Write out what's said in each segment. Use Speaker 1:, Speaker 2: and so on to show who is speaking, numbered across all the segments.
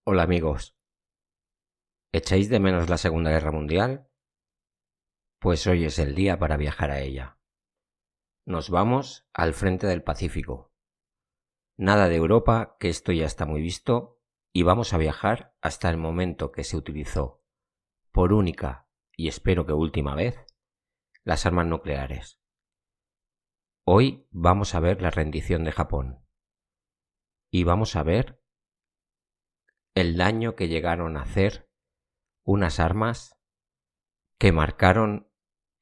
Speaker 1: Hola amigos, ¿echáis de menos la Segunda Guerra Mundial? Pues hoy es el día para viajar a ella. Nos vamos al frente del Pacífico. Nada de Europa, que esto ya está muy visto, y vamos a viajar hasta el momento que se utilizó, por única y espero que última vez, las armas nucleares. Hoy vamos a ver la rendición de Japón. Y vamos a ver el daño que llegaron a hacer unas armas que marcaron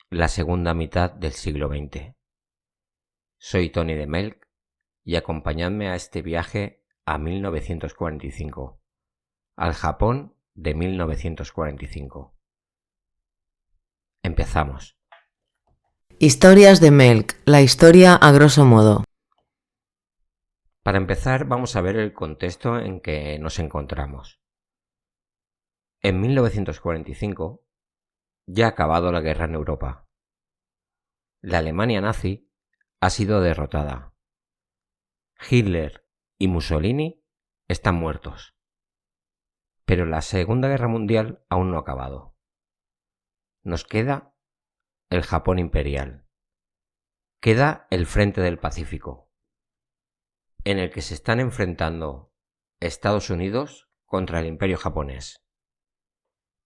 Speaker 1: la segunda mitad del siglo XX. Soy Tony de Melk y acompañadme a este viaje a 1945, al Japón de 1945. Empezamos.
Speaker 2: Historias de Melk, la historia a grosso modo.
Speaker 1: Para empezar, vamos a ver el contexto en que nos encontramos. En 1945 ya ha acabado la guerra en Europa. La Alemania nazi ha sido derrotada. Hitler y Mussolini están muertos. Pero la Segunda Guerra Mundial aún no ha acabado. Nos queda el Japón imperial. Queda el frente del Pacífico, en el que se están enfrentando Estados Unidos contra el Imperio japonés.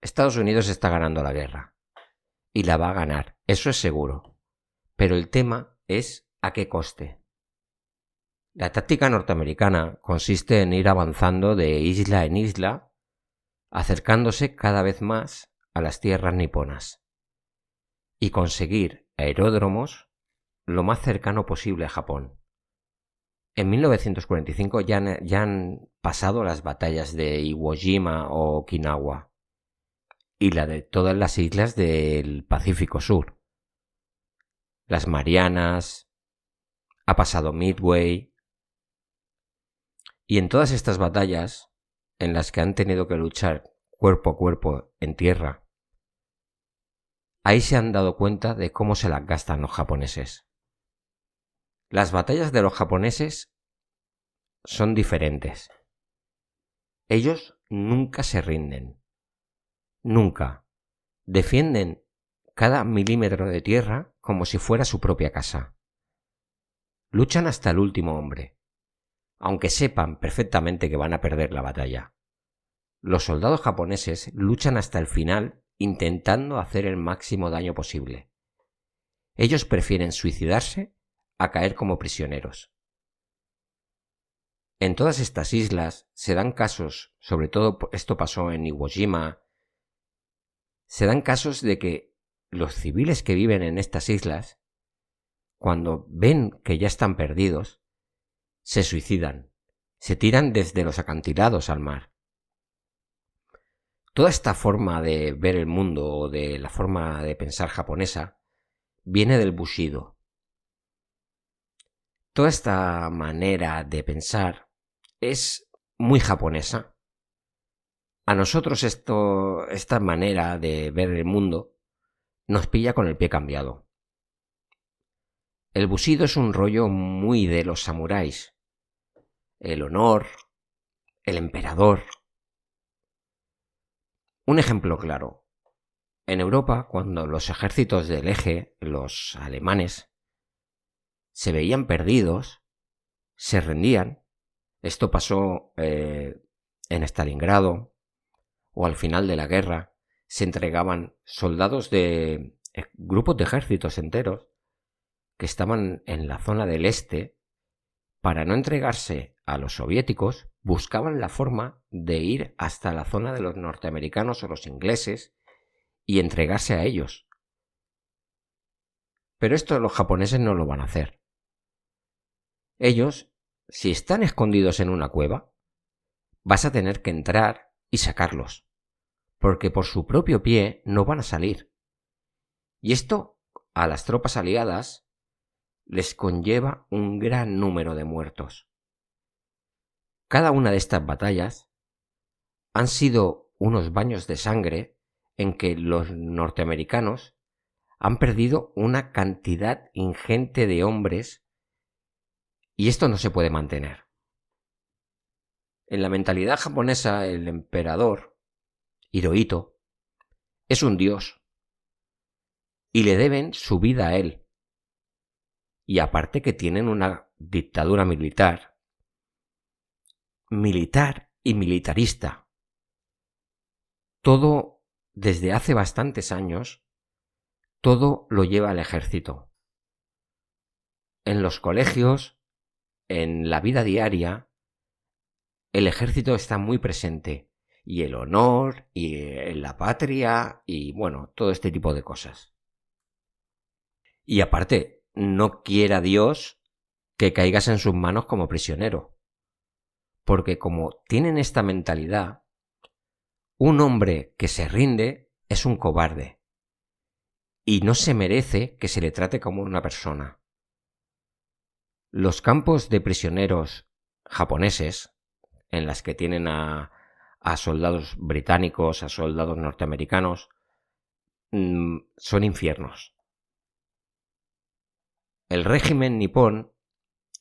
Speaker 1: Estados Unidos está ganando la guerra, y la va a ganar, eso es seguro. Pero el tema es a qué coste. La táctica norteamericana consiste en ir avanzando de isla en isla, acercándose cada vez más a las tierras niponas, y conseguir aeródromos lo más cercano posible a Japón. En 1945 ya han pasado las batallas de Iwo Jima o Okinawa y la de todas las islas del Pacífico Sur. Las Marianas, ha pasado Midway, y en todas estas batallas en las que han tenido que luchar cuerpo a cuerpo en tierra, ahí se han dado cuenta de cómo se las gastan los japoneses. Las batallas de los japoneses son diferentes. Ellos nunca se rinden. Nunca. Defienden cada milímetro de tierra como si fuera su propia casa. Luchan hasta el último hombre, aunque sepan perfectamente que van a perder la batalla. Los soldados japoneses luchan hasta el final intentando hacer el máximo daño posible. Ellos prefieren suicidarse a caer como prisioneros. En todas estas islas se dan casos, sobre todo esto pasó en Iwo Jima, se dan casos de que los civiles que viven en estas islas, cuando ven que ya están perdidos, se suicidan, se tiran desde los acantilados al mar. Toda esta forma de ver el mundo o de la forma de pensar japonesa viene del Bushido. Toda esta manera de pensar es muy japonesa. A nosotros esta manera de ver el mundo nos pilla con el pie cambiado. El Bushido es un rollo muy de los samuráis. El honor, el emperador. Un ejemplo claro. En Europa, cuando los ejércitos del eje, los alemanes, se veían perdidos, se rendían. Esto pasó en Stalingrado, o al final de la guerra, se entregaban soldados de grupos de ejércitos enteros que estaban en la zona del este. Para no entregarse a los soviéticos, buscaban la forma de ir hasta la zona de los norteamericanos o los ingleses y entregarse a ellos. Pero esto los japoneses no lo van a hacer. Ellos, si están escondidos en una cueva, vas a tener que entrar y sacarlos, porque por su propio pie no van a salir. Y esto a las tropas aliadas les conlleva un gran número de muertos. Cada una de estas batallas han sido unos baños de sangre en que los norteamericanos han perdido una cantidad ingente de hombres y esto no se puede mantener. En la mentalidad japonesa, el emperador, Hirohito, es un dios y le deben su vida a él. Y aparte que tienen una dictadura militar y militarista. Todo, desde hace bastantes años, todo lo lleva el ejército. En los colegios, en la vida diaria, el ejército está muy presente. Y el honor, y la patria, y bueno, todo este tipo de cosas. Y aparte, no quiera Dios que caigas en sus manos como prisionero. Porque como tienen esta mentalidad, un hombre que se rinde es un cobarde. Y no se merece que se le trate como una persona. Los campos de prisioneros japoneses, en las que tienen a soldados británicos, a soldados norteamericanos, son infiernos. El régimen nipón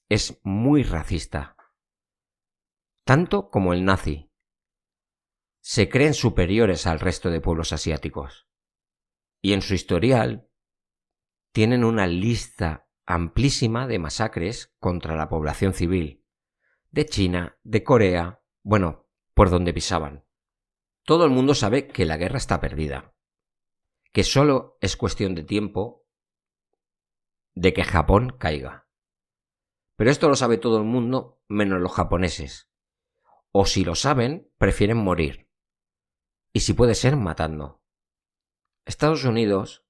Speaker 1: es muy racista, tanto como el nazi. Se creen superiores al resto de pueblos asiáticos. Y en su historial tienen una lista amplísima de masacres contra la población civil, de China, de Corea, bueno, por donde pisaban. Todo el mundo sabe que la guerra está perdida, que solo es cuestión de tiempo de que Japón caiga. Pero esto lo sabe todo el mundo menos los japoneses. O si lo saben, prefieren morir. Y si puede ser, matando. Estados Unidos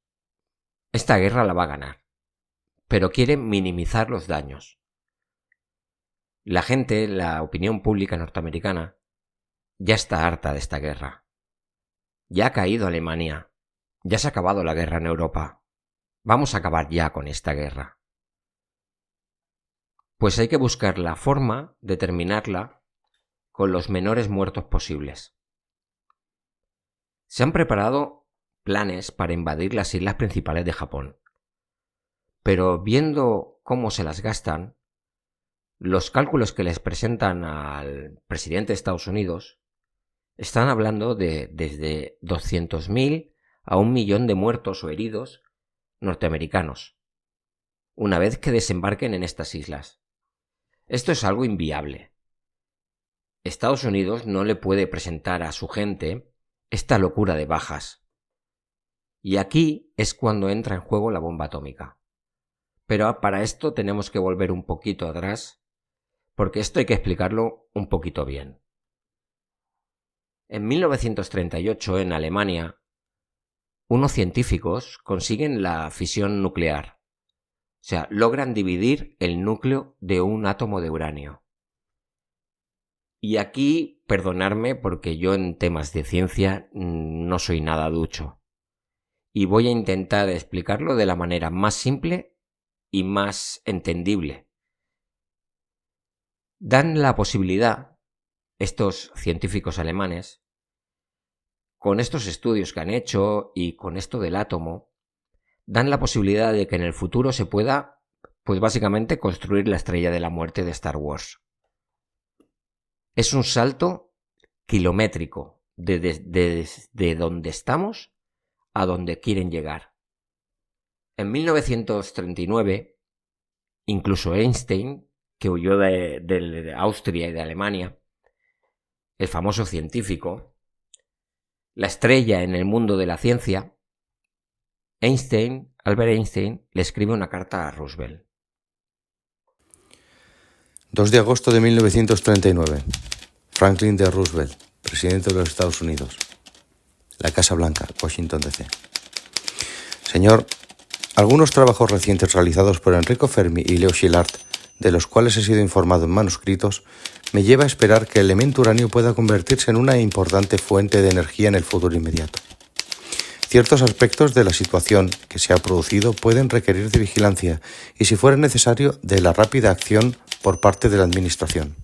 Speaker 1: esta guerra la va a ganar, pero quiere minimizar los daños. La gente, la opinión pública norteamericana, ya está harta de esta guerra. Ya ha caído Alemania. Ya se ha acabado la guerra en Europa. Vamos a acabar ya con esta guerra. Pues hay que buscar la forma de terminarla con los menores muertos posibles. Se han preparado planes para invadir las islas principales de Japón. Pero viendo cómo se las gastan, los cálculos que les presentan al presidente de Estados Unidos están hablando de desde 200.000 a 1 millón de muertos o heridos norteamericanos, una vez que desembarquen en estas islas. Esto es algo inviable. Estados Unidos no le puede presentar a su gente esta locura de bajas. Y aquí es cuando entra en juego la bomba atómica. Pero para esto tenemos que volver un poquito atrás, porque esto hay que explicarlo un poquito bien. En 1938, en Alemania, unos científicos consiguen la fisión nuclear. O sea, logran dividir el núcleo de un átomo de uranio. Y aquí, perdonadme porque yo en temas de ciencia no soy nada ducho. Y voy a intentar explicarlo de la manera más simple y más entendible. Dan la posibilidad, estos científicos alemanes, con estos estudios que han hecho y con esto del átomo, dan la posibilidad de que en el futuro se pueda, pues básicamente, construir la estrella de la muerte de Star Wars. Es un salto kilométrico de donde estamos a donde quieren llegar. En 1939, incluso Einstein, que huyó de Austria y de Alemania, el famoso científico, la estrella en el mundo de la ciencia, Albert Einstein, le escribe una carta a Roosevelt.
Speaker 3: 2 de agosto de 1939. Franklin D. Roosevelt, presidente de los Estados Unidos. La Casa Blanca, Washington, D.C. Señor, algunos trabajos recientes realizados por Enrico Fermi y Leo Szilard, de los cuales he sido informado en manuscritos, me lleva a esperar que el elemento uranio pueda convertirse en una importante fuente de energía en el futuro inmediato. Ciertos aspectos de la situación que se ha producido pueden requerir de vigilancia y, si fuera necesario, de la rápida acción por parte de la Administración.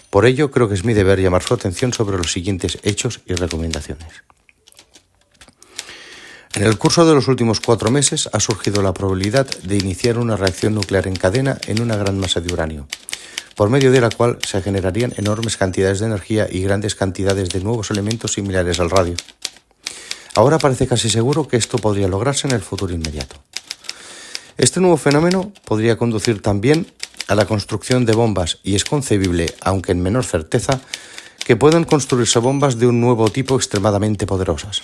Speaker 3: Por ello, creo que es mi deber llamar su atención sobre los siguientes hechos y recomendaciones. En el curso de los últimos 4 meses ha surgido la probabilidad de iniciar una reacción nuclear en cadena en una gran masa de uranio, por medio de la cual se generarían enormes cantidades de energía y grandes cantidades de nuevos elementos similares al radio. Ahora parece casi seguro que esto podría lograrse en el futuro inmediato. Este nuevo fenómeno podría conducir también a la construcción de bombas y es concebible, aunque en menor certeza, que puedan construirse bombas de un nuevo tipo extremadamente poderosas.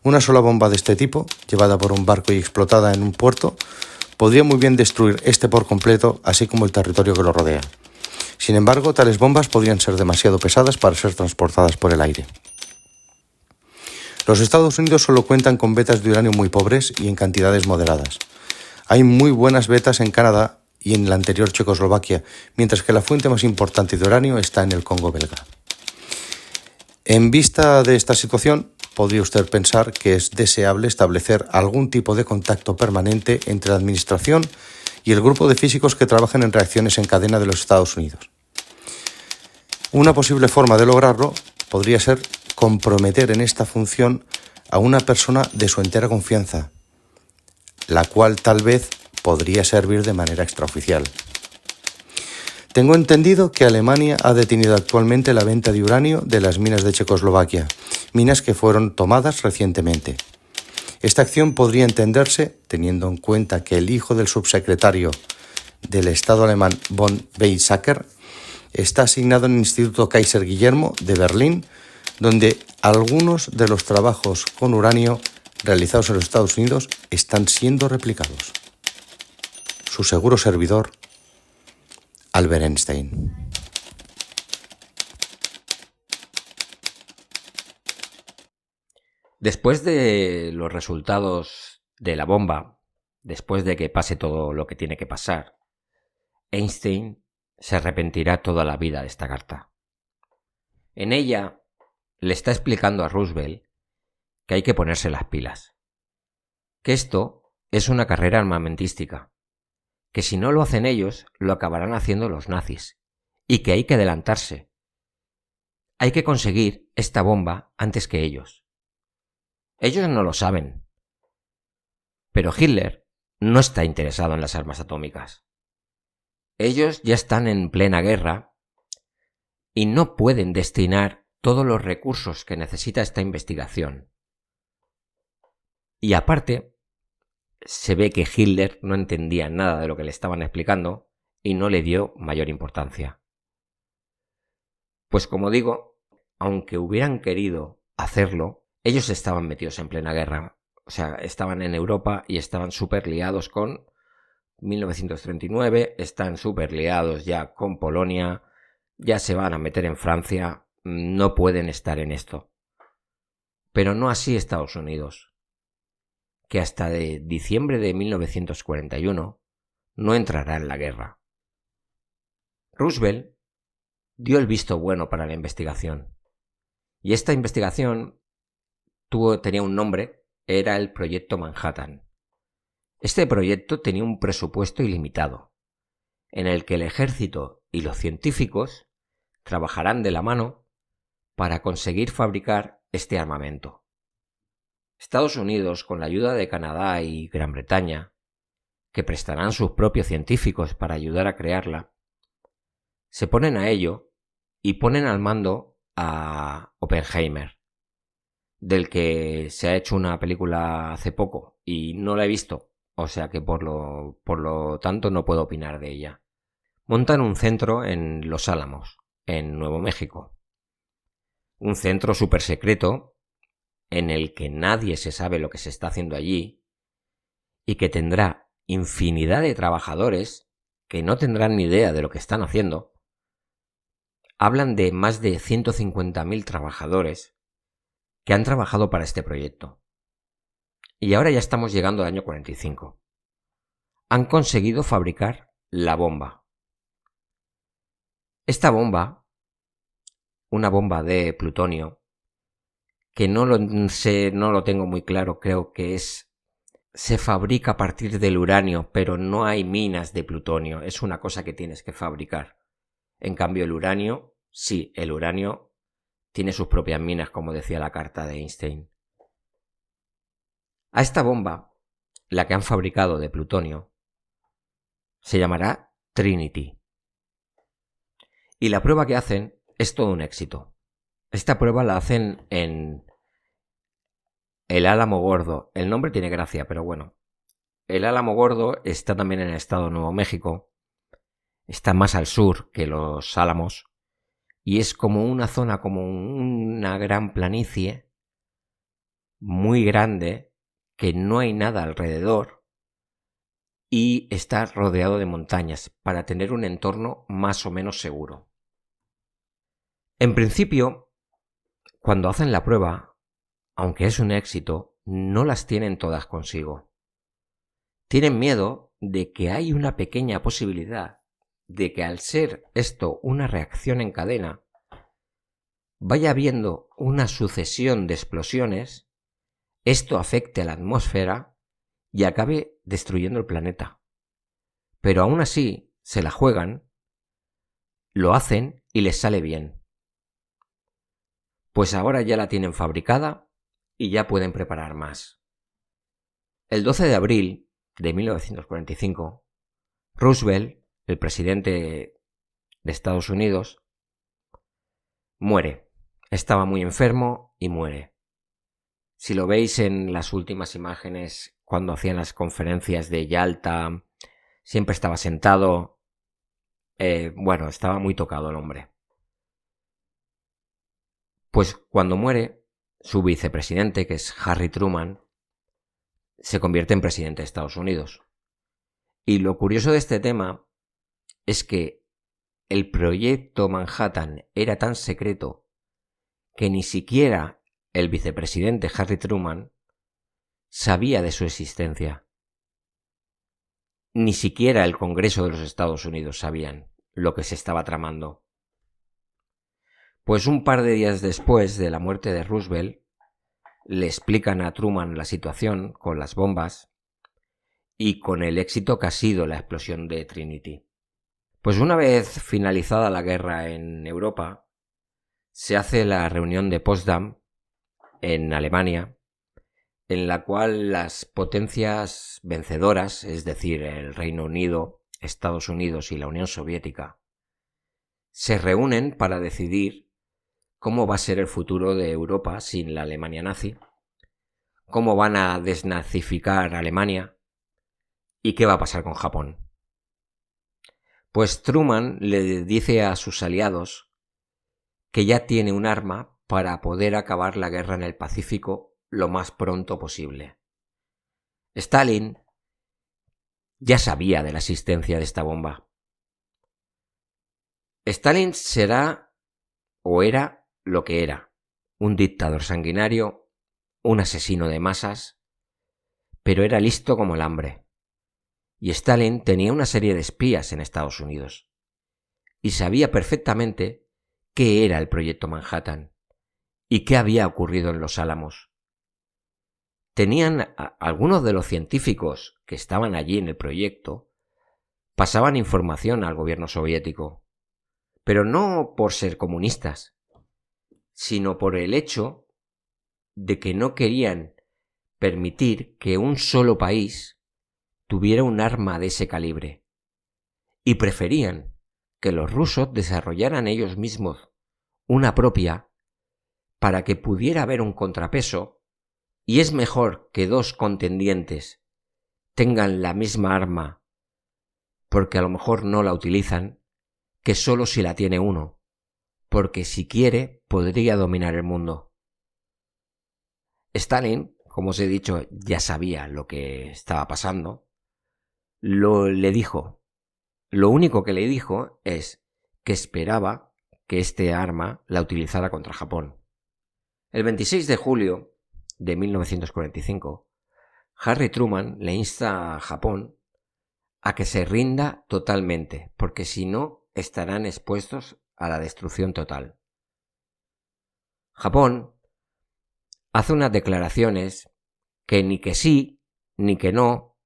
Speaker 3: Una sola bomba de este tipo, llevada por un barco y explotada en un puerto, podría muy bien destruir este por completo, así como el territorio que lo rodea. Sin embargo, tales bombas podrían ser demasiado pesadas para ser transportadas por el aire. Los Estados Unidos solo cuentan con vetas de uranio muy pobres y en cantidades moderadas. Hay muy buenas vetas en Canadá y en la anterior Checoslovaquia, mientras que la fuente más importante de uranio está en el Congo belga. En vista de esta situación, podría usted pensar que es deseable establecer algún tipo de contacto permanente entre la Administración y el grupo de físicos que trabajan en reacciones en cadena de los Estados Unidos. Una posible forma de lograrlo podría ser comprometer en esta función a una persona de su entera confianza, la cual tal vez podría servir de manera extraoficial. Tengo entendido que Alemania ha detenido actualmente la venta de uranio de las minas de Checoslovaquia, minas que fueron tomadas recientemente. Esta acción podría entenderse teniendo en cuenta que el hijo del subsecretario del Estado alemán von Weizsäcker está asignado en el Instituto Kaiser Guillermo de Berlín, donde algunos de los trabajos con uranio realizados en los Estados Unidos están siendo replicados. Su seguro servidor, Albert Einstein.
Speaker 1: Después de los resultados de la bomba, después de que pase todo lo que tiene que pasar, Einstein se arrepentirá toda la vida de esta carta. En ella le está explicando a Roosevelt que hay que ponerse las pilas, que esto es una carrera armamentística, que si no lo hacen ellos, lo acabarán haciendo los nazis, y que hay que adelantarse. Hay que conseguir esta bomba antes que ellos. Ellos no lo saben, pero Hitler no está interesado en las armas atómicas. Ellos ya están en plena guerra y no pueden destinar todos los recursos que necesita esta investigación. Y aparte, se ve que Hitler no entendía nada de lo que le estaban explicando y no le dio mayor importancia. Pues como digo, aunque hubieran querido hacerlo, ellos estaban metidos en plena guerra. O sea, estaban en Europa y estaban súper liados con 1939, están súper liados ya con Polonia, ya se van a meter en Francia, no pueden estar en esto. Pero no así Estados Unidos, que hasta de diciembre de 1941 no entrará en la guerra. Roosevelt dio el visto bueno para la investigación. Y esta investigación tenía un nombre, era el Proyecto Manhattan. Este proyecto tenía un presupuesto ilimitado, en el que el ejército y los científicos trabajarán de la mano para conseguir fabricar este armamento. Estados Unidos, con la ayuda de Canadá y Gran Bretaña, que prestarán sus propios científicos para ayudar a crearla, se ponen a ello y ponen al mando a Oppenheimer, del que se ha hecho una película hace poco y no la he visto, o sea que por lo tanto no puedo opinar de ella. Montan un centro en Los Álamos, en Nuevo México. Un centro súper secreto en el que nadie se sabe lo que se está haciendo allí y que tendrá infinidad de trabajadores que no tendrán ni idea de lo que están haciendo. Hablan de más de 150.000 trabajadores que han trabajado para este proyecto. Y ahora ya estamos llegando al año 45. Han conseguido fabricar la bomba. Esta bomba, una bomba de plutonio, que no lo tengo muy claro, creo que se fabrica a partir del uranio, pero no hay minas de plutonio, es una cosa que tienes que fabricar. En cambio el uranio, sí, el uranio tiene sus propias minas, como decía la carta de Einstein. A esta bomba, la que han fabricado de plutonio, se llamará Trinity. Y la prueba que hacen es todo un éxito. Esta prueba la hacen en el Álamo Gordo. El nombre tiene gracia, pero bueno. El Álamo Gordo está también en el estado de Nuevo México. Está más al sur que los Álamos. Y es como una zona, como una gran planicie muy grande, que no hay nada alrededor y está rodeado de montañas para tener un entorno más o menos seguro. En principio, cuando hacen la prueba, aunque es un éxito, no las tienen todas consigo. Tienen miedo de que hay una pequeña posibilidad de que al ser esto una reacción en cadena, vaya habiendo una sucesión de explosiones, esto afecte a la atmósfera y acabe destruyendo el planeta. Pero aún así se la juegan, lo hacen y les sale bien. Pues ahora ya la tienen fabricada y ya pueden preparar más. El 12 de abril de 1945, Roosevelt, el presidente de Estados Unidos, muere. Estaba muy enfermo y muere. Si lo veis en las últimas imágenes, cuando hacían las conferencias de Yalta, siempre estaba sentado. Estaba muy tocado el hombre. Pues cuando muere, su vicepresidente, que es Harry Truman, se convierte en presidente de Estados Unidos. Y lo curioso de este tema es que el proyecto Manhattan era tan secreto que ni siquiera el vicepresidente Harry Truman sabía de su existencia. Ni siquiera el Congreso de los Estados Unidos sabían lo que se estaba tramando. Pues un par de días después de la muerte de Roosevelt, le explican a Truman la situación con las bombas y con el éxito que ha sido la explosión de Trinity. Pues una vez finalizada la guerra en Europa, se hace la reunión de Potsdam en Alemania, en la cual las potencias vencedoras, es decir, el Reino Unido, Estados Unidos y la Unión Soviética, se reúnen para decidir cómo va a ser el futuro de Europa sin la Alemania nazi, cómo van a desnazificar Alemania y qué va a pasar con Japón. Pues Truman le dice a sus aliados que ya tiene un arma para poder acabar la guerra en el Pacífico lo más pronto posible. Stalin ya sabía de la existencia de esta bomba. Stalin será o era lo que era, un dictador sanguinario, un asesino de masas, pero era listo como el hambre. Y Stalin tenía una serie de espías en Estados Unidos y sabía perfectamente qué era el proyecto Manhattan y qué había ocurrido en los Álamos. Algunos de los científicos que estaban allí en el proyecto pasaban información al gobierno soviético, pero no por ser comunistas, sino por el hecho de que no querían permitir que un solo país tuviera un arma de ese calibre, y preferían que los rusos desarrollaran ellos mismos una propia para que pudiera haber un contrapeso, y es mejor que dos contendientes tengan la misma arma porque a lo mejor no la utilizan, que solo si la tiene uno, porque si quiere podría dominar el mundo. Stalin, como os he dicho, ya sabía lo que estaba pasando. Lo único que le dijo es que esperaba que este arma la utilizara contra Japón. El 26 de julio de 1945, Harry Truman le insta a Japón a que se rinda totalmente, porque si no estarán expuestos a la destrucción total. Japón hace unas declaraciones que ni que sí, ni que no,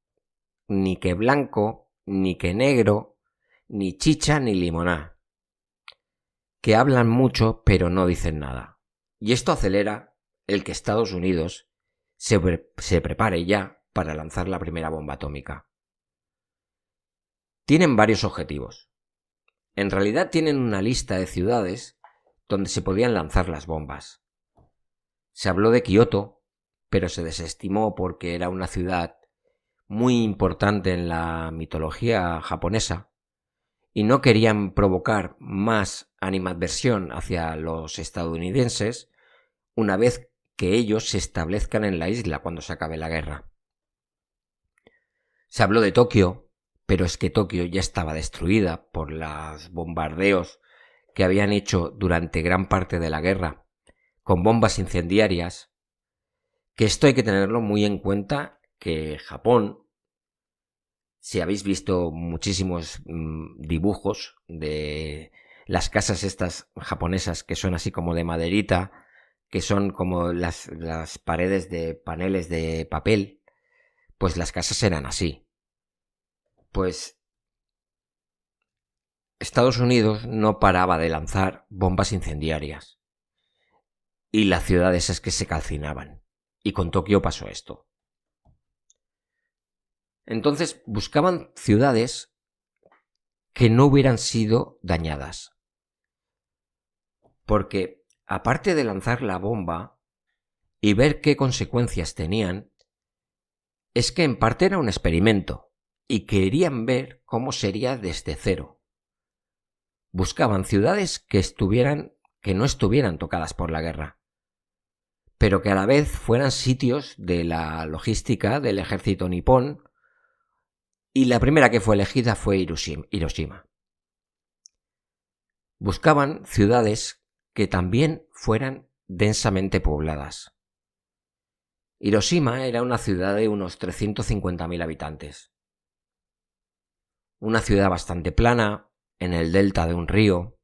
Speaker 1: ni que blanco, ni que negro, ni chicha ni limoná, que hablan mucho pero no dicen nada. Y esto acelera el que Estados Unidos se prepare ya para lanzar la primera bomba atómica. Tienen varios objetivos. En realidad tienen una lista de ciudades donde se podían lanzar las bombas. Se habló de Kioto, pero se desestimó porque era una ciudad muy importante en la mitología japonesa y no querían provocar más animadversión hacia los estadounidenses una vez que ellos se establezcan en la isla cuando se acabe la guerra. Se habló de Tokio, pero es que Tokio ya estaba destruida por los bombardeos que habían hecho durante gran parte de la guerra con bombas incendiarias, que esto hay que tenerlo muy en cuenta, que Japón, si habéis visto muchísimos dibujos de las casas estas japonesas que son así como de maderita, que son como las paredes de paneles de papel, pues las casas eran así. Pues Estados Unidos no paraba de lanzar bombas incendiarias y las ciudades es que se calcinaban. Y con Tokio pasó esto. Entonces buscaban ciudades que no hubieran sido dañadas. Porque aparte de lanzar la bomba y ver qué consecuencias tenían, es que en parte era un experimento y querían ver cómo sería desde cero. Buscaban ciudades que no estuvieran tocadas por la guerra, pero que a la vez fueran sitios de la logística del ejército nipón. Y la primera que fue elegida fue Hiroshima. Buscaban ciudades que también fueran densamente pobladas. Hiroshima era una ciudad de unos 350.000 habitantes. Una ciudad bastante plana, en el delta de un río,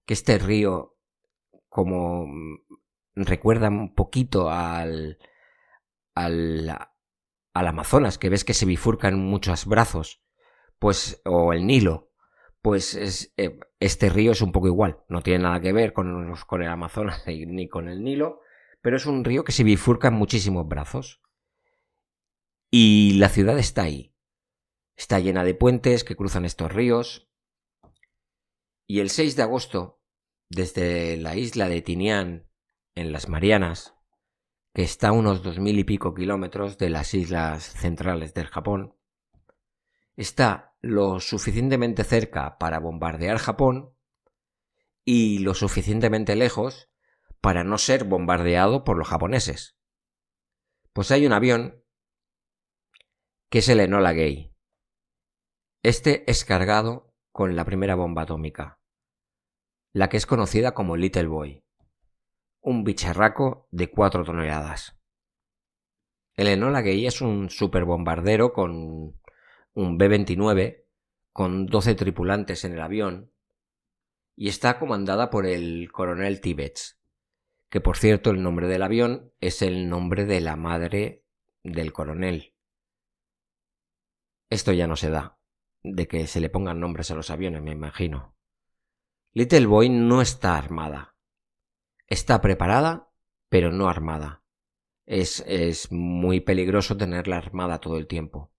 Speaker 1: que este río como recuerda un poquito al Amazonas, que ves que se bifurcan muchos brazos, pues, o el Nilo, pues este río es un poco igual, no tiene nada que ver con el Amazonas ni con el Nilo, pero es un río que se bifurca en muchísimos brazos. Y la ciudad está ahí, está llena de puentes que cruzan estos ríos. Y el 6 de agosto, desde la isla de Tinian, en las Marianas, que está a unos 2000 y pico kilómetros de las islas centrales del Japón, está lo suficientemente cerca para bombardear Japón y lo suficientemente lejos para no ser bombardeado por los japoneses. Pues hay un avión que es el Enola Gay. Este es cargado con la primera bomba atómica, la que es conocida como Little Boy, un bicharraco de 4 toneladas. El Enola Gay es un superbombardero con un B-29 con 12 tripulantes en el avión y está comandada por el coronel Tibbets, que por cierto el nombre del avión es el nombre de la madre del coronel. Esto ya no se da, de que se le pongan nombres a los aviones, me imagino. Little Boy no está armada. Está preparada, pero no armada. Es muy peligroso tenerla armada todo el tiempo.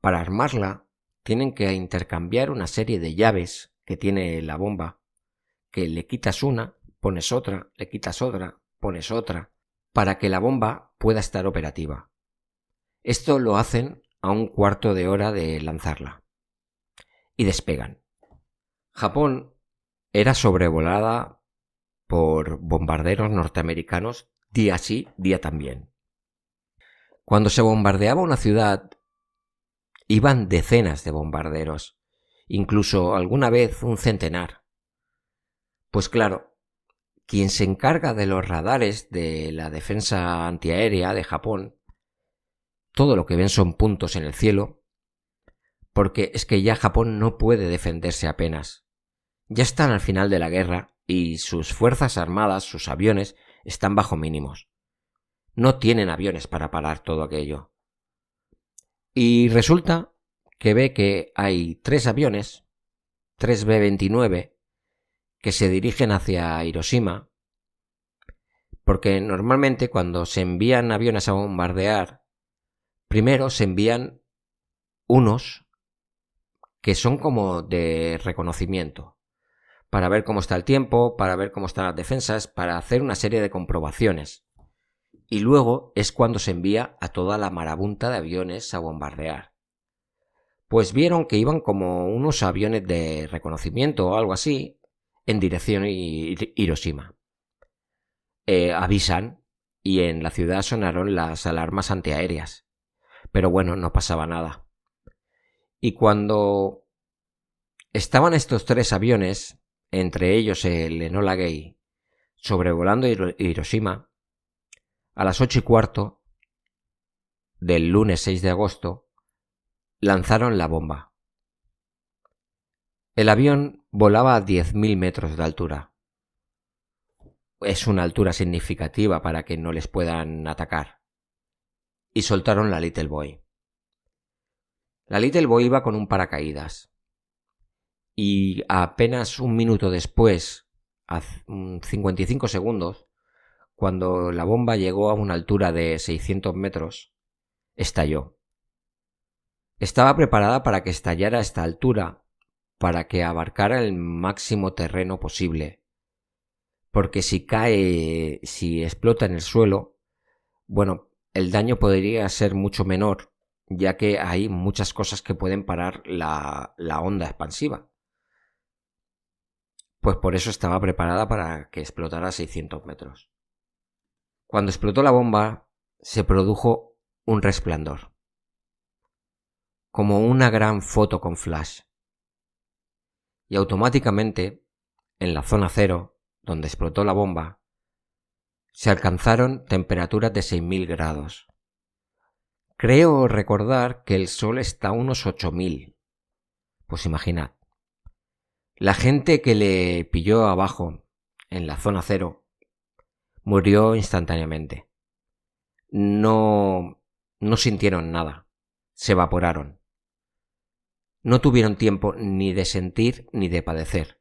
Speaker 1: Para armarla, tienen que intercambiar una serie de llaves que tiene la bomba, que le quitas una, pones otra, le quitas otra, pones otra, para que la bomba pueda estar operativa. Esto lo hacen a un cuarto de hora de lanzarla. Y despegan. Japón era sobrevolada por bombarderos norteamericanos día sí, día también. Cuando se bombardeaba una ciudad, iban decenas de bombarderos, incluso alguna vez un centenar. Pues claro, quien se encarga de los radares de la defensa antiaérea de Japón, todo lo que ven son puntos en el cielo, porque es que ya Japón no puede defenderse apenas. Ya están al final de la guerra y sus fuerzas armadas, sus aviones, están bajo mínimos. No tienen aviones para parar todo aquello. Y resulta que ve que hay 3 aviones, 3 B-29, que se dirigen hacia Hiroshima, porque normalmente cuando se envían aviones a bombardear, primero se envían unos que son como de reconocimiento, para ver cómo está el tiempo, para ver cómo están las defensas, para hacer una serie de comprobaciones. Y luego es cuando se envía a toda la marabunta de aviones a bombardear. Pues vieron que iban como unos aviones de reconocimiento o algo así en dirección a Hiroshima. Avisan y en la ciudad sonaron las alarmas antiaéreas. Pero bueno, no pasaba nada. Y cuando estaban estos 3 aviones, entre ellos el Enola Gay, sobrevolando Hiroshima, a las 8:15 del lunes 6 de agosto, lanzaron la bomba. El avión volaba a 10.000 metros de altura. Es una altura significativa para que no les puedan atacar. Y soltaron la Little Boy. La Little Boy iba con un paracaídas. Y apenas un minuto después, a 55 segundos, cuando la bomba llegó a una altura de 600 metros, estalló. Estaba preparada para que estallara a esta altura, para que abarcara el máximo terreno posible. Porque si explota en el suelo, bueno, el daño podría ser mucho menor, ya que hay muchas cosas que pueden parar la onda expansiva. Pues por eso estaba preparada para que explotara a 600 metros. Cuando explotó la bomba, se produjo un resplandor, como una gran foto con flash. Y automáticamente, en la zona cero, donde explotó la bomba, se alcanzaron temperaturas de 6.000 grados. Creo recordar que el Sol está a unos 8.000. Pues imaginad. La gente que le pilló abajo, en la zona cero, murió instantáneamente. No sintieron nada. Se evaporaron. No tuvieron tiempo ni de sentir ni de padecer.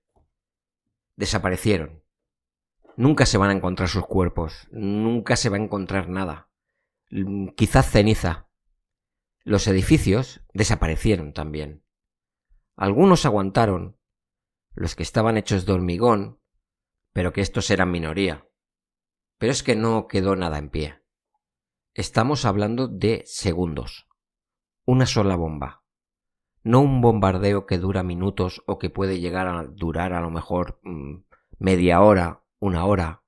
Speaker 1: Desaparecieron. Nunca se van a encontrar sus cuerpos. Nunca se va a encontrar nada. Quizás ceniza. Los edificios desaparecieron también. Algunos aguantaron, los que estaban hechos de hormigón, pero que estos eran minoría. Pero es que no quedó nada en pie. Estamos hablando de segundos. Una sola bomba. No un bombardeo que dura minutos o que puede llegar a durar a lo mejor media hora, 1 hora,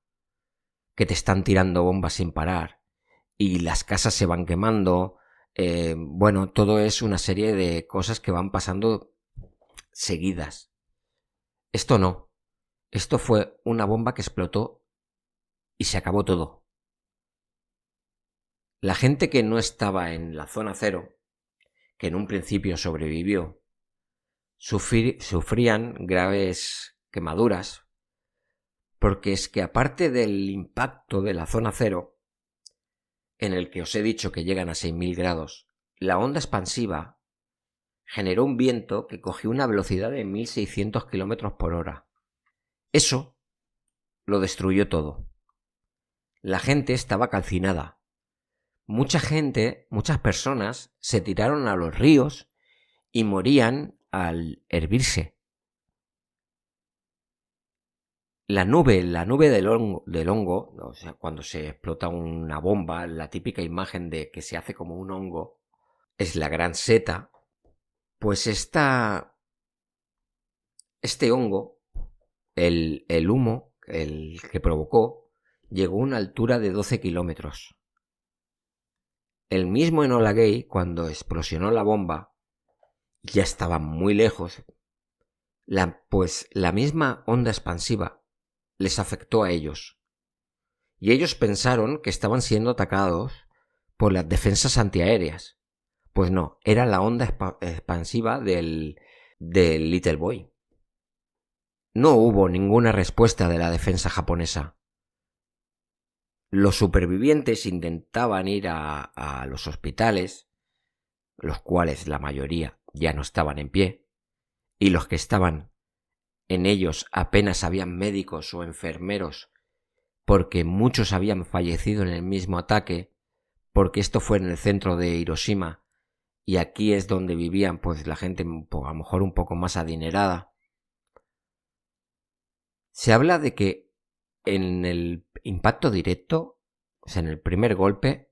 Speaker 1: que te están tirando bombas sin parar y las casas se van quemando. Bueno, todo es una serie de cosas que van pasando seguidas. Esto no. Esto fue una bomba que explotó y se acabó todo. La gente que no estaba en la zona cero, que en un principio sobrevivió, sufrían graves quemaduras, porque es que aparte del impacto de la zona cero, en el que os he dicho que llegan a 6.000 grados, la onda expansiva generó un viento que cogió una velocidad de 1.600 km por hora. Eso lo destruyó todo. La gente estaba calcinada. Muchas personas se tiraron a los ríos y morían al hervirse. La nube del hongo, o sea, cuando se explota una bomba, la típica imagen de que se hace como un hongo, es la gran seta. Pues este hongo, el humo, el que provocó, llegó a una altura de 12 kilómetros. El mismo Enola Gay, cuando explosionó la bomba, ya estaba muy lejos. Pues la misma onda expansiva les afectó a ellos. Y ellos pensaron que estaban siendo atacados por las defensas antiaéreas. Pues no, era la onda expansiva del Little Boy. No hubo ninguna respuesta de la defensa japonesa. Los supervivientes intentaban ir a los hospitales, los cuales la mayoría ya no estaban en pie, y los que estaban en ellos apenas habían médicos o enfermeros, porque muchos habían fallecido en el mismo ataque, porque esto fue en el centro de Hiroshima, y aquí es donde vivían pues la gente a lo mejor un poco más adinerada, se habla de que en el impacto directo, o sea, en el primer golpe,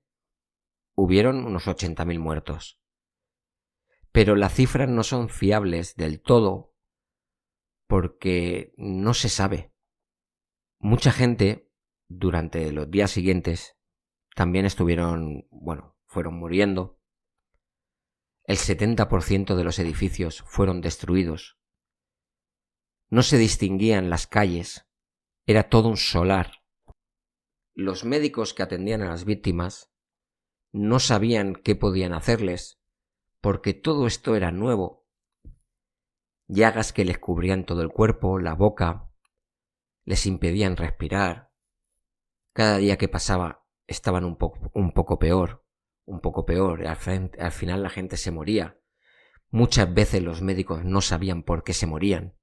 Speaker 1: hubieron unos 80.000 muertos. Pero las cifras no son fiables del todo porque no se sabe. Mucha gente durante los días siguientes también fueron muriendo. El 70% de los edificios fueron destruidos. No se distinguían las calles, era todo un solar. Los médicos que atendían a las víctimas no sabían qué podían hacerles, porque todo esto era nuevo. Llagas que les cubrían todo el cuerpo, la boca, les impedían respirar. Cada día que pasaba estaban un poco peor, y al final la gente se moría. Muchas veces los médicos no sabían por qué se morían.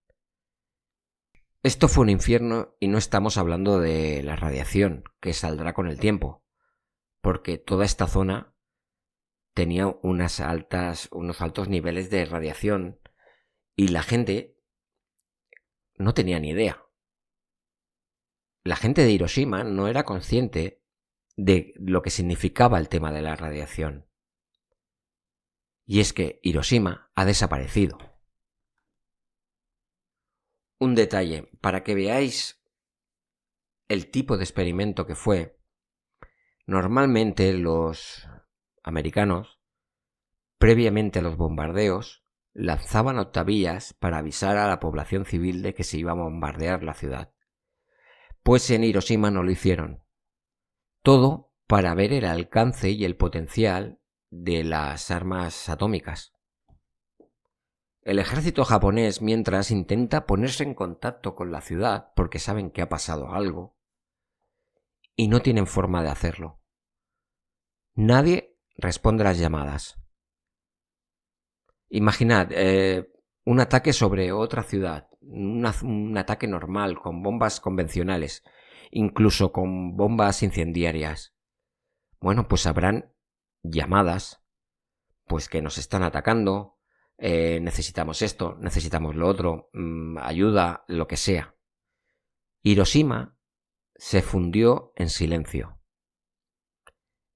Speaker 1: Esto fue un infierno y no estamos hablando de la radiación, que saldrá con el tiempo, porque toda esta zona tenía unos altos niveles de radiación y la gente no tenía ni idea. La gente de Hiroshima no era consciente de lo que significaba el tema de la radiación. Y es que Hiroshima ha desaparecido. Un detalle, para que veáis el tipo de experimento que fue. Normalmente los americanos, previamente a los bombardeos, lanzaban octavillas para avisar a la población civil de que se iba a bombardear la ciudad. Pues en Hiroshima no lo hicieron. Todo para ver el alcance y el potencial de las armas atómicas. El ejército japonés, mientras, intenta ponerse en contacto con la ciudad porque saben que ha pasado algo y no tienen forma de hacerlo. Nadie responde a las llamadas. Imaginad un ataque sobre otra ciudad, un ataque normal con bombas convencionales, incluso con bombas incendiarias. Bueno, pues habrán llamadas, pues que nos están atacando. Necesitamos esto, necesitamos lo otro, ayuda, lo que sea. Hiroshima se fundió en silencio.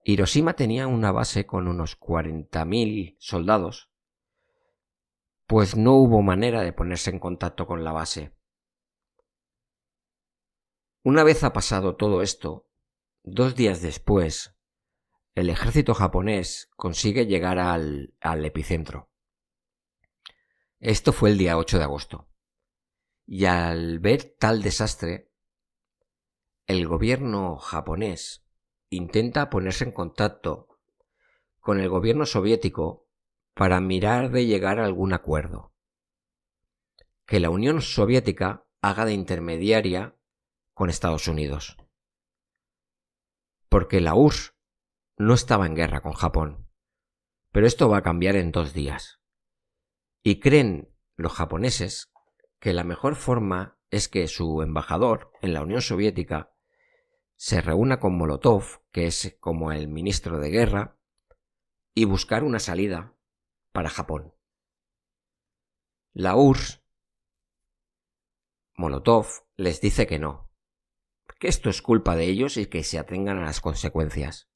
Speaker 1: Hiroshima tenía una base con unos 40.000 soldados, pues no hubo manera de ponerse en contacto con la base. Una vez ha pasado todo esto, 2 días después, el ejército japonés consigue llegar al epicentro. Esto fue el día 8 de agosto. Y al ver tal desastre, el gobierno japonés intenta ponerse en contacto con el gobierno soviético para mirar de llegar a algún acuerdo. Que la Unión Soviética haga de intermediaria con Estados Unidos. Porque la URSS no estaba en guerra con Japón. Pero esto va a cambiar en 2 días. Y creen los japoneses que la mejor forma es que su embajador en la Unión Soviética se reúna con Molotov, que es como el ministro de guerra, y buscar una salida para Japón. La URSS, Molotov, les dice que no, que esto es culpa de ellos y que se atengan a las consecuencias.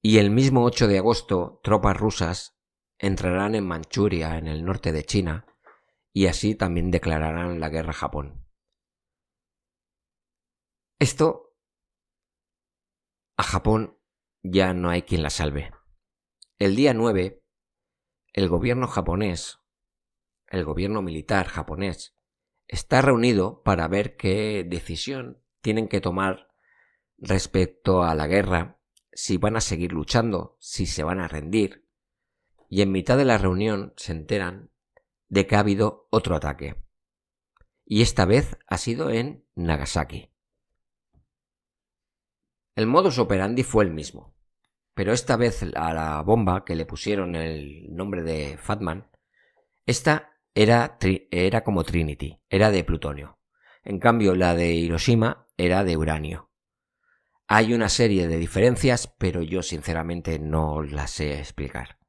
Speaker 1: Y el mismo 8 de agosto, tropas rusas entrarán en Manchuria, en el norte de China, y así también declararán la guerra a Japón. Esto, a Japón ya no hay quien la salve. El día 9, el gobierno japonés, el gobierno militar japonés, está reunido para ver qué decisión tienen que tomar respecto a la guerra, si van a seguir luchando, si se van a rendir. Y en mitad de la reunión se enteran de que ha habido otro ataque. Y esta vez ha sido en Nagasaki. El modus operandi fue el mismo, pero esta vez a la bomba que le pusieron el nombre de Fatman, esta era como Trinity, era de plutonio. En cambio, la de Hiroshima era de uranio. Hay una serie de diferencias, pero yo sinceramente no las sé explicar.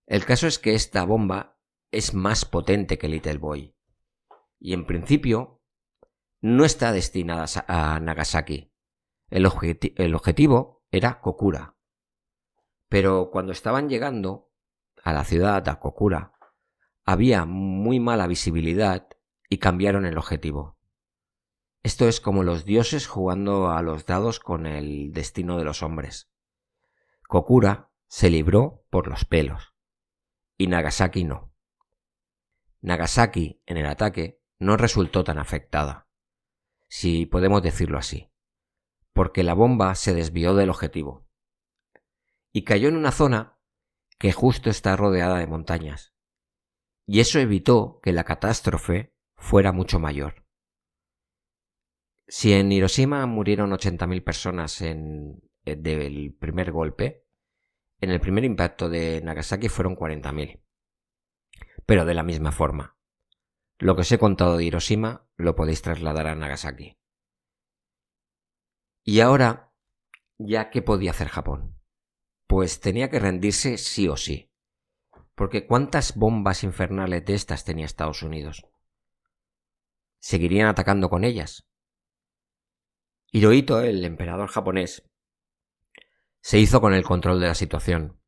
Speaker 1: El caso es que esta bomba es más potente que Little Boy y en principio no está destinada a Nagasaki. El objetivo era Kokura. Pero cuando estaban llegando a la ciudad, a Kokura, había muy mala visibilidad y cambiaron el objetivo. Esto es como los dioses jugando a los dados con el destino de los hombres. Kokura se libró por los pelos y Nagasaki no. Nagasaki en el ataque no resultó tan afectada, si podemos decirlo así, porque la bomba se desvió del objetivo y cayó en una zona que justo está rodeada de montañas, y eso evitó que la catástrofe fuera mucho mayor. Si en Hiroshima murieron 80.000 personas del primer golpe, en el primer impacto de Nagasaki fueron 40.000. Pero de la misma forma. Lo que os he contado de Hiroshima lo podéis trasladar a Nagasaki. Y ahora, ¿ya qué podía hacer Japón? Pues tenía que rendirse sí o sí. Porque ¿cuántas bombas infernales de estas tenía Estados Unidos? ¿Seguirían atacando con ellas? Hirohito, el emperador japonés, se hizo con el control de la situación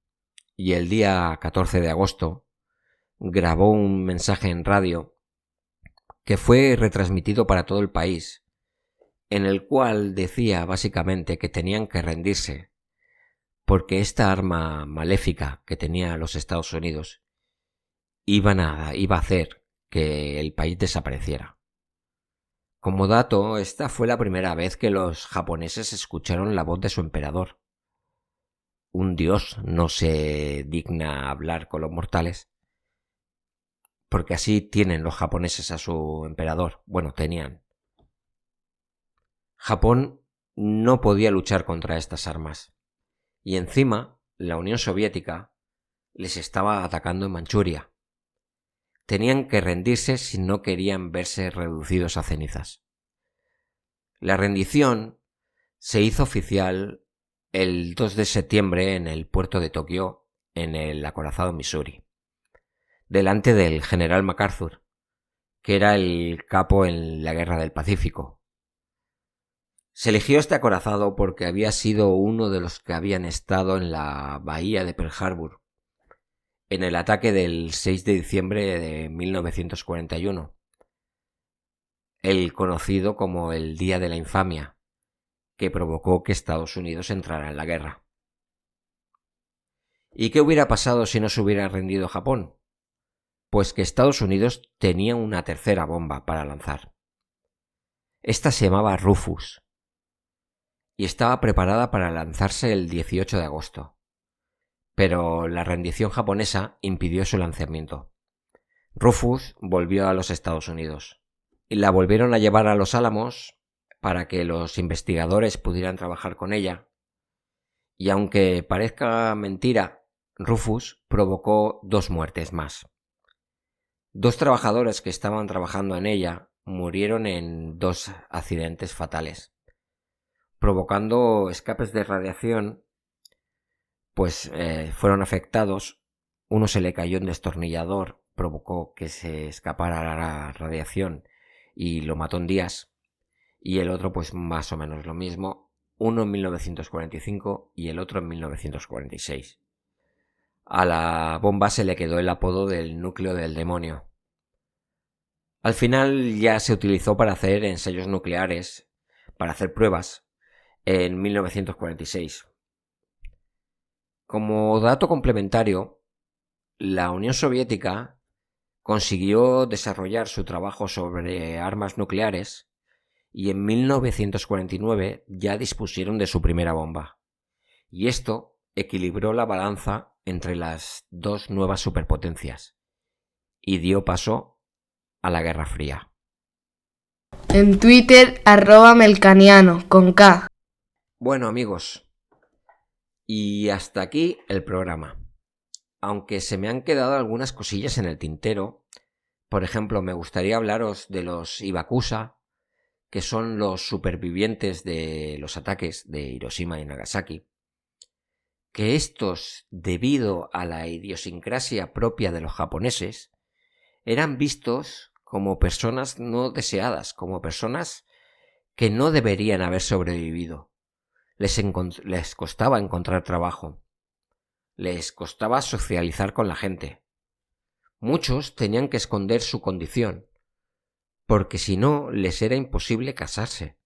Speaker 1: y el día 14 de agosto grabó un mensaje en radio que fue retransmitido para todo el país, en el cual decía básicamente que tenían que rendirse porque esta arma maléfica que tenía los Estados Unidos iba a hacer que el país desapareciera. Como dato, esta fue la primera vez que los japoneses escucharon la voz de su emperador. Un dios no se digna hablar con los mortales, porque así tienen los japoneses a su emperador. Bueno, tenían. Japón no podía luchar contra estas armas. Y encima, la Unión Soviética les estaba atacando en Manchuria. Tenían que rendirse si no querían verse reducidos a cenizas. La rendición se hizo oficial el 2 de septiembre en el puerto de Tokio, en el acorazado Missouri, delante del general MacArthur, que era el capo en la Guerra del Pacífico. Se eligió este acorazado porque había sido uno de los que habían estado en la bahía de Pearl Harbor, en el ataque del 6 de diciembre de 1941, el conocido como el Día de la Infamia, que provocó que Estados Unidos entrara en la guerra. ¿Y qué hubiera pasado si no se hubiera rendido Japón? Pues que Estados Unidos tenía una tercera bomba para lanzar. Esta se llamaba Rufus y estaba preparada para lanzarse el 18 de agosto. Pero la rendición japonesa impidió su lanzamiento. Rufus volvió a los Estados Unidos y la volvieron a llevar a Los Álamos para que los investigadores pudieran trabajar con ella. Y aunque parezca mentira, Rufus provocó 2 muertes más. 2 trabajadores que estaban trabajando en ella murieron en 2 accidentes fatales, provocando escapes de radiación. Pues fueron afectados. Uno se le cayó un destornillador, provocó que se escapara la radiación y lo mató en días. Y el otro pues más o menos lo mismo, uno en 1945 y el otro en 1946. A la bomba se le quedó el apodo del núcleo del demonio. Al final ya se utilizó para hacer ensayos nucleares, para hacer pruebas, en 1946. Como dato complementario, la Unión Soviética consiguió desarrollar su trabajo sobre armas nucleares y en 1949 ya dispusieron de su primera bomba. Y esto equilibró la balanza entre las 2 nuevas superpotencias y dio paso a la Guerra Fría.
Speaker 4: En Twitter, @melcaniano, con K.
Speaker 1: Bueno, amigos, y hasta aquí el programa. Aunque se me han quedado algunas cosillas en el tintero. Por ejemplo, me gustaría hablaros de los Hibakusa, que son los supervivientes de los ataques de Hiroshima y Nagasaki. que estos, debido a la idiosincrasia propia de los japoneses, eran vistos como personas no deseadas, como personas que no deberían haber sobrevivido. Les costaba encontrar trabajo, les costaba socializar con la gente. Muchos tenían que esconder su condición, porque si no les era imposible casarse.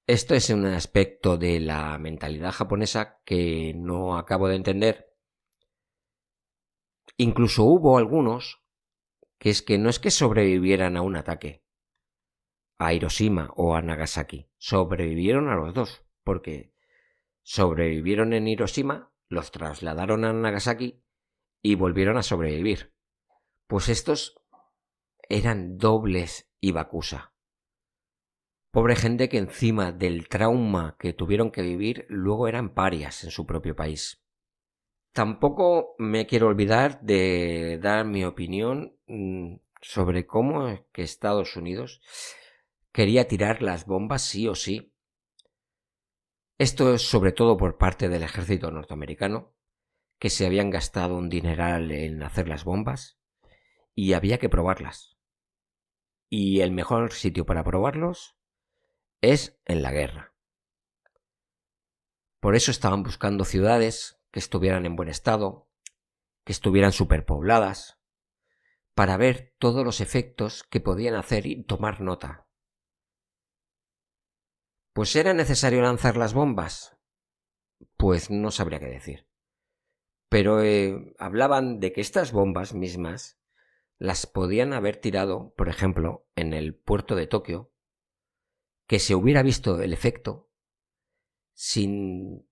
Speaker 1: Esto es un aspecto de la mentalidad japonesa que no acabo de entender. Incluso hubo algunos que no es que sobrevivieran a un ataque, a Hiroshima o a Nagasaki, sobrevivieron a los dos, porque sobrevivieron en Hiroshima, los trasladaron a Nagasaki y volvieron a sobrevivir. Pues estos eran dobles Ibakusa. Pobre gente que encima del trauma que tuvieron que vivir, luego eran parias en su propio país. Tampoco me quiero olvidar de dar mi opinión sobre cómo es que Estados Unidos quería tirar las bombas sí o sí. Esto es sobre todo por parte del ejército norteamericano, que se habían gastado un dineral en hacer las bombas y había que probarlas. Y el mejor sitio para probarlos es en la guerra. Por eso estaban buscando ciudades que estuvieran en buen estado, que estuvieran superpobladas, para ver todos los efectos que podían hacer y tomar nota. ¿Pues era necesario lanzar las bombas? Pues no sabría qué decir. Pero hablaban de que estas bombas mismas las podían haber tirado, por ejemplo, en el puerto de Tokio, que se hubiera visto el efecto sin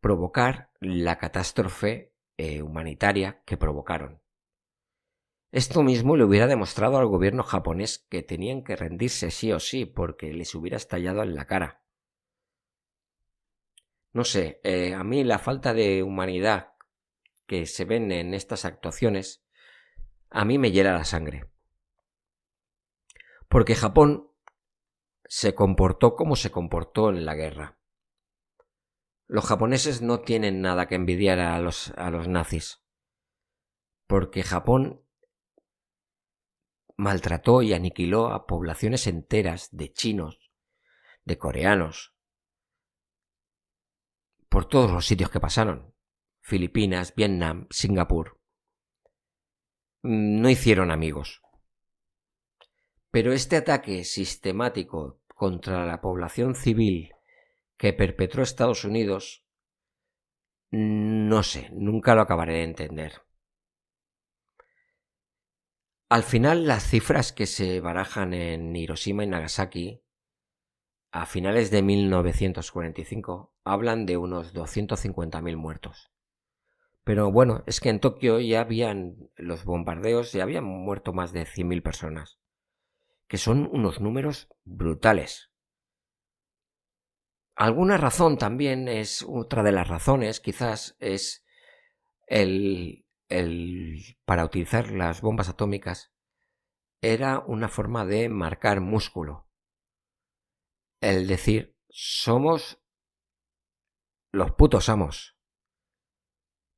Speaker 1: provocar la catástrofe humanitaria que provocaron. Esto mismo le hubiera demostrado al gobierno japonés que tenían que rendirse sí o sí, porque les hubiera estallado en la cara. No sé, a mí la falta de humanidad que se ven en estas actuaciones, a mí me hiela la sangre. Porque Japón se comportó como se comportó en la guerra. Los japoneses no tienen nada que envidiar a los nazis, porque Japón maltrató y aniquiló a poblaciones enteras de chinos, de coreanos, por todos los sitios que pasaron. Filipinas, Vietnam, Singapur. No hicieron amigos. Pero este ataque sistemático contra la población civil que perpetró Estados Unidos, no sé, nunca lo acabaré de entender. Al final, las cifras que se barajan en Hiroshima y Nagasaki a finales de 1945 hablan de unos 250.000 muertos. Pero bueno, es que en Tokio ya habían los bombardeos, ya habían muerto más de 100.000 personas, que son unos números brutales. Alguna razón también es, otra de las razones quizás es para utilizar las bombas atómicas era una forma de marcar músculo. El decir, somos los putos amos.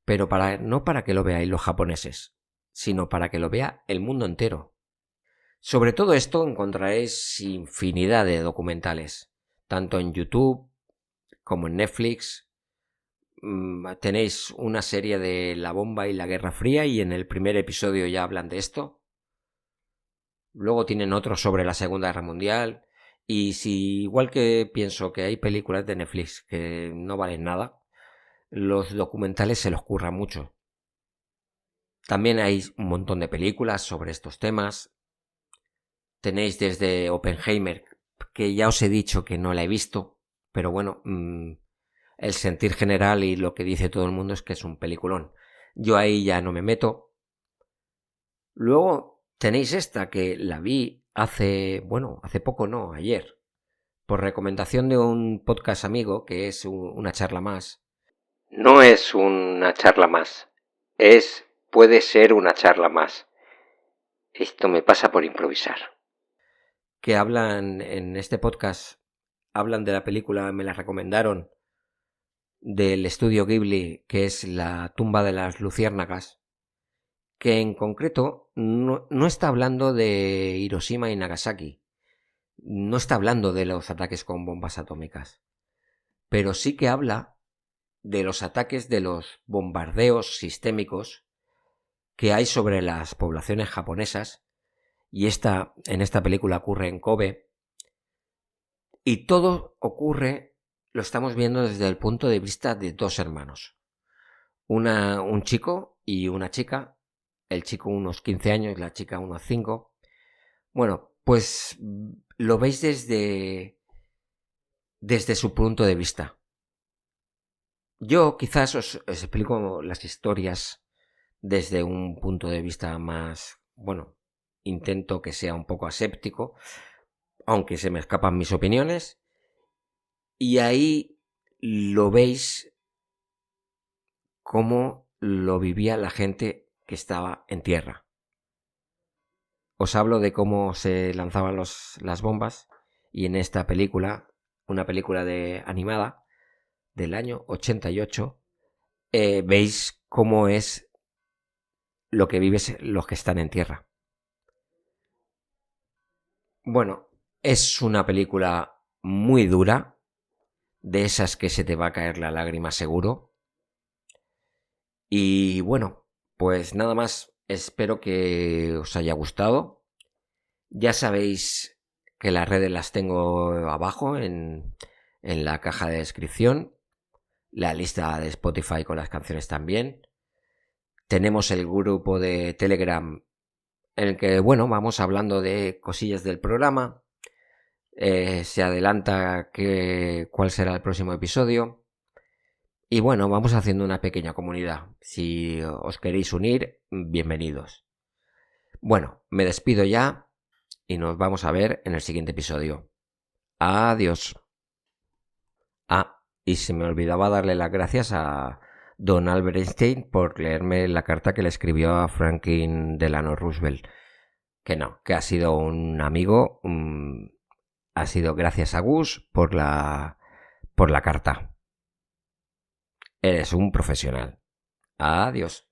Speaker 1: Pero no para que lo veáis los japoneses, sino para que lo vea el mundo entero. Sobre todo esto encontraréis infinidad de documentales, tanto en YouTube como en Netflix. Tenéis una serie de la bomba y la Guerra Fría y en el primer episodio ya hablan de esto. Luego tienen otro sobre la Segunda Guerra Mundial. Y si igual que pienso que hay películas de Netflix que no valen nada, los documentales se los curran mucho. También hay un montón de películas sobre estos temas. Tenéis desde Oppenheimer, que ya os he dicho que no la he visto, pero bueno, el sentir general y lo que dice todo el mundo es que es un peliculón. Yo ahí ya no me meto. Luego tenéis esta que la vi hace poco no, ayer, por recomendación de un podcast amigo que es una charla más. No es una charla más, puede ser una charla más. Esto me pasa por improvisar. Que hablan en este podcast, hablan de la película, me la recomendaron, del estudio Ghibli, que es La tumba de las luciérnagas, que en concreto no está hablando de Hiroshima y Nagasaki, no está hablando de los ataques con bombas atómicas, pero sí que habla de los ataques, de los bombardeos sistémicos que hay sobre las poblaciones japonesas, y en esta película ocurre en Kobe, y todo ocurre, lo estamos viendo desde el punto de vista de dos hermanos, un chico y una chica, el chico unos 15 años, la chica unos 5. Bueno, pues lo veis desde su punto de vista. Yo quizás os explico las historias desde un punto de vista más, bueno, intento que sea un poco aséptico, aunque se me escapan mis opiniones, y ahí lo veis cómo lo vivía la gente que estaba en tierra. Os hablo de cómo se lanzaban las bombas, y en esta película, una película animada del año 88, veis cómo es lo que viven los que están en tierra. Bueno, es una película muy dura, de esas que se te va a caer la lágrima seguro. Y bueno, pues nada más, espero que os haya gustado. Ya sabéis que las redes las tengo abajo en la caja de descripción. La lista de Spotify con las canciones también. Tenemos el grupo de Telegram en el que, bueno, vamos hablando de cosillas del programa. Se adelanta cuál será el próximo episodio. Y bueno, vamos haciendo una pequeña comunidad. Si os queréis unir, bienvenidos. Bueno, me despido ya y nos vamos a ver en el siguiente episodio. Adiós. Y se me olvidaba darle las gracias a Don Albert Einstein por leerme la carta que le escribió a Franklin Delano Roosevelt. Que ha sido un amigo. Ha sido gracias a Gus por la carta. Eres un profesional. Adiós.